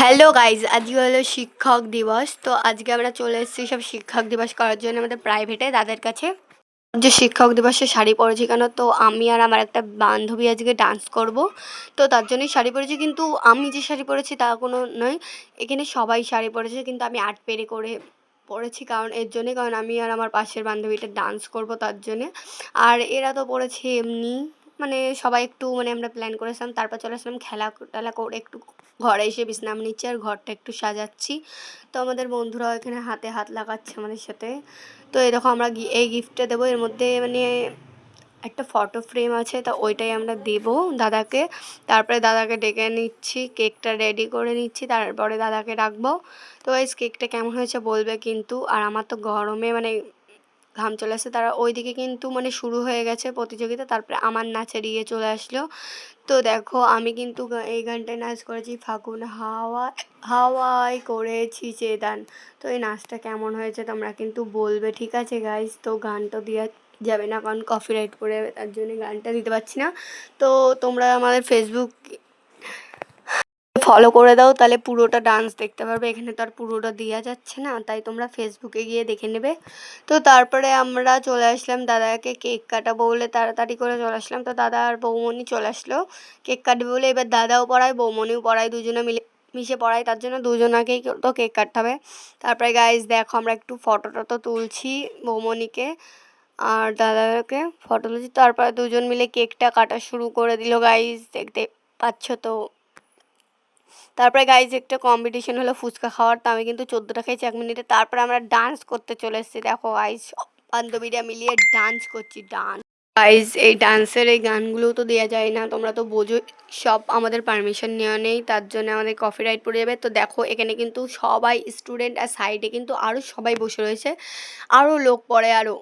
Hello guys, আজকে হলো শিক্ষক দিবস। তো আজকে আমরা চলে এসেছি সব শিক্ষক দিবস করার জন্য আমাদের প্রাইভেটে দাদের কাছে। যে শিক্ষক দিবসে শাড়ি পরেছি কেন, তো আমি আর আমার একটা বান্ধবী আজকে ডান্স করব। তো তার জন্যই শাড়ি পরেছি, কিন্তু আমি যে শাড়ি পরেছি তা কোনো নয়। এখানে সবাই শাড়ি পরেছে, কিন্তু আমি আর্ট পেরে করে পরেছি কারণ এর জন্যে, কারণ আমি আর আমার পাশের বান্ধবীটা ডান্স করব তার জন্যে। আর এরা তো পড়েছে এমনি, মানে সবাই একটু মানে আমরা প্ল্যান করেছিলাম, তারপর চলে আসলাম খেলা টেলা করে একটু ঘরে এসে বিশ্রাম নিচ্ছি আর ঘরটা একটু সাজাচ্ছি। তো আমাদের বন্ধুরাও এখানে হাতে হাত লাগাচ্ছে আমাদের সাথে। তো এই দেখো আমরা এই গিফটটা দেবো, এর মধ্যে মানে একটা ফটো ফ্রেম আছে, তা ওইটাই আমরা দেবো দাদাকে। তারপরে দাদাকে ডেকে নিচ্ছি, কেকটা রেডি করে নিচ্ছি, তারপরে দাদাকে রাখবো। তো এই কেকটা কেমন হয়েছে বলবে কিন্তু। আর আমার তো গরমে মানে ঘাম চলে আসছে। তারা ওইদিকে কিন্তু মানে শুরু হয়ে গেছে প্রতিযোগিতা, তারপরে আমার নাচের ইয়ে চলে আসলো। তো দেখো আমি কিন্তু এই গানটায় নাচ করেছি, ফাগুন হাওয়া হাওয়ায় করেছি চেদান। তো এই নাচটা কেমন হয়েছে তোমরা কিন্তু বলবে, ঠিক আছে গাইজ। তো গানটা দেওয়া যাবে না কারণ কপিরাইট করে যাবে, তার জন্য গানটা দিতে পারছি না। তো তোমরা আমাদের ফেসবুক ফলো করে দাও, তাহলে পুরোটা ডান্স দেখতে পারবে। এখানে তো আর পুরোটা দেওয়া যাচ্ছে না, তাই তোমরা ফেসবুকে গিয়ে দেখে নেবে। তো তারপরে আমরা চলে আসলাম দাদাকে কেক কাটাবো বলে, তাড়াতাড়ি করে চলে আসলাম। তো দাদা আর বৌমণি চলে আসলো কেক কাটবে বলে। এবার দাদাও পড়ায় বৌমণিও পড়ায়, দুজনে মিশে পড়ায়, তার জন্য দুজনাকেই তো কেক কাটতে হবে। তারপরে গাইজ দেখো আমরা একটু ফটো টটো তুলছি বৌমণিকে আর দাদাকে ফটো তুলছি। তারপরে দুজন মিলে কেকটা কাটা শুরু করে দিল গাইজ, দেখতে পাচ্ছ তো। তারপরে গাইজ একটা কম্পিটিশন হলো ফুচকা খাওয়ার, তো আমি কিন্তু 14টা খেয়েছি 1 মিনিটে। তারপরে আমরা ডান্স করতে চলে এসেছি, দেখো গাইজ বান্ধবীরা মিলিয়ে ডান্স করছি। গাইজ এই ডান্সের এই গানগুলো তো দেওয়া যায় না, তোমরা তো বোঝো, সব আমাদের পারমিশন নেওয়া নেই, তার জন্য আমাদের কপিরাইট পড়ে যাবে। তো দেখো এখানে কিন্তু সবাই স্টুডেন্ট, আর সাইডে কিন্তু আরও সবাই বসে রয়েছে, আরও লোক পড়ে আরও।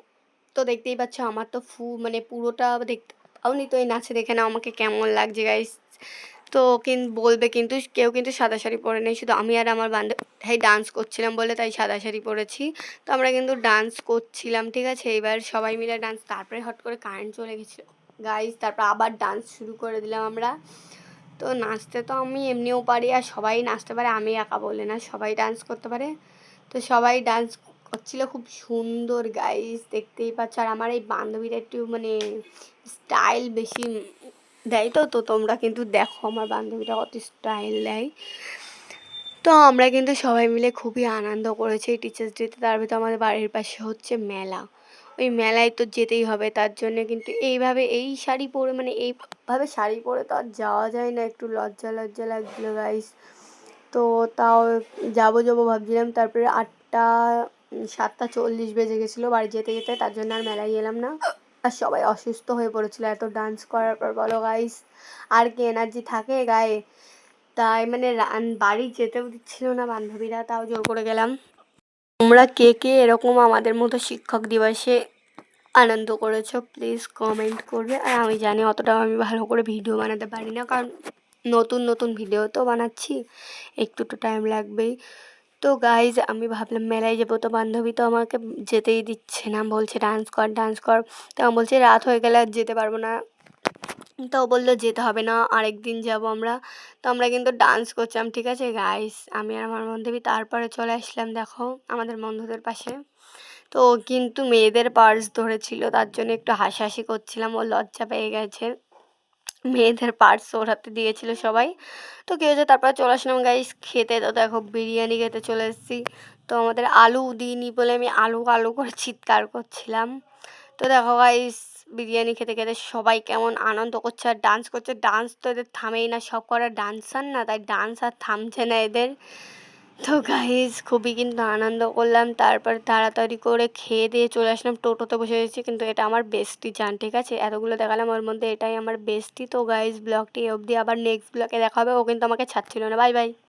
তো দেখতেই পাচ্ছ আমার তো মানে পুরোটা দেখতে পাওনি, তো এই নাচে দেখে নাও আমাকে কেমন লাগছে গাইজ। তো বলবে কিন্তু, কেউ কিন্তু সাদা শাড়ি পরে নেই, শুধু আমি আর আমার বান্ধবী ডান্স করছিলাম বলে তাই সাদা শাড়ি পরেছি। তো আমরা কিন্তু ডান্স করছিলাম, ঠিক আছে, এবার সবাই মিলে ডান্স। তারপরে হট করে কারেন্ট চলে গেছিলো গাইজ, তারপর আবার ডান্স শুরু করে দিলাম আমরা। তো নাচতে তো আমি এমনিও পারি, আর সবাই নাচতে পারে, আমি একা বলে না, সবাই ডান্স করতে পারে। তো সবাই ডান্স করছিল খুব সুন্দর গাইজ, দেখতেই পাচ্ছ। আর আমার এই বান্ধবীরা একটু মানে স্টাইল বেশি দেয়, তো তোমরা কিন্তু দেখো আমার বান্ধবীটা কত স্টাইল দেয়। তো আমরা কিন্তু সবাই মিলে খুবই আনন্দ করেছি টিচার্স ডেতে। তার ভিতরে আমাদের বাড়ির পাশে হচ্ছে মেলা, ওই মেলায় তো যেতেই হবে, তার জন্য কিন্তু এইভাবে এই শাড়ি পরে মানে এইভাবে শাড়ি পরে তো আর যাওয়া যায় না, একটু লজ্জা লজ্জা লাগছিলো গাইস। তো তাও যাবো যাবো ভাবছিলাম, তারপরে 7টা 40 বেজে গেছিলো বাড়ি যেতে যেতে, তার জন্য আর মেলায় এলাম না। আর সবাই অসুস্থ হয়ে পড়েছিল এত ডান্স করার পর, বলো গাইস আর কি এনার্জি থাকে গায়ে। তাই মানে বাড়ি যেতেও দিচ্ছিল না বান্ধবীরা, তাও জোর করে গেলাম। তোমরা কে কে এরকম আমাদের মতো শিক্ষক দিবসে আনন্দ করেছো প্লিজ কমেন্ট করবে। আর আমি জানি অতটাও আমি ভালো করে ভিডিও বানাতে পারি না, কারণ নতুন নতুন ভিডিও তো বানাচ্ছি, একটু তো টাইম লাগবেই। তো গাইজ আমি ভাবলাম মেলায় যাবো, তো বান্ধবী তো আমাকে যেতেই দিচ্ছে না, বলছে ডান্স কর ডান্স কর। তো আমি বলছি রাত হয়ে গেলে আর যেতে পারবো না। তো বললো যেতে হবে না, আরেকদিন যাব আমরা। তো আমরা কিন্তু ডান্স করছিলাম, ঠিক আছে গাইস, আমি আর আমার বান্ধবী। তারপরে চলে আসলাম দেখো আমাদের বন্ধুদের পাশে। তো কিন্তু মেয়েদের পার্স ধরেছিল, তার জন্য একটু হাসাহাসি করছিলাম, ও লজ্জা পেয়ে গেছে। মেয়েদের পার্স ওর হাতে দিয়েছিল সবাই। তো কী হয়েছে, তারপরে চলে আসলাম গাইস খেতে। তো দেখো বিরিয়ানি খেতে চলে এসেছি। তো আমাদের আলু দিইনি বলে আমি আলু আলু করে চিৎকার করছিলাম। তো দেখো গাইস বিরিয়ানি খেতে খেতে সবাই কেমন আনন্দ করছে আর ডান্স করছে। ডান্স তো এদের থামেই না, সব করা ডান্সার না, তাই ডান্স আর থামছে না এদের। তো গাইস খুবই কিন্তু আনন্দ করলাম। তারপর তাড়াতাড়ি করে খেয়ে দিয়ে চলে আসলাম, টোটোতে বসে গেছি। কিন্তু এটা আমার বেস্টি জান, ঠিক আছে, এতগুলো দেখালাম ওর মধ্যে এটাই আমার বেস্টি। তো গাইস ব্লগটি অবধি, আবার নেক্সট ব্লগে দেখা হবে। ও কিন্তু আমাকে ছাড়ছিল না। Bye bye.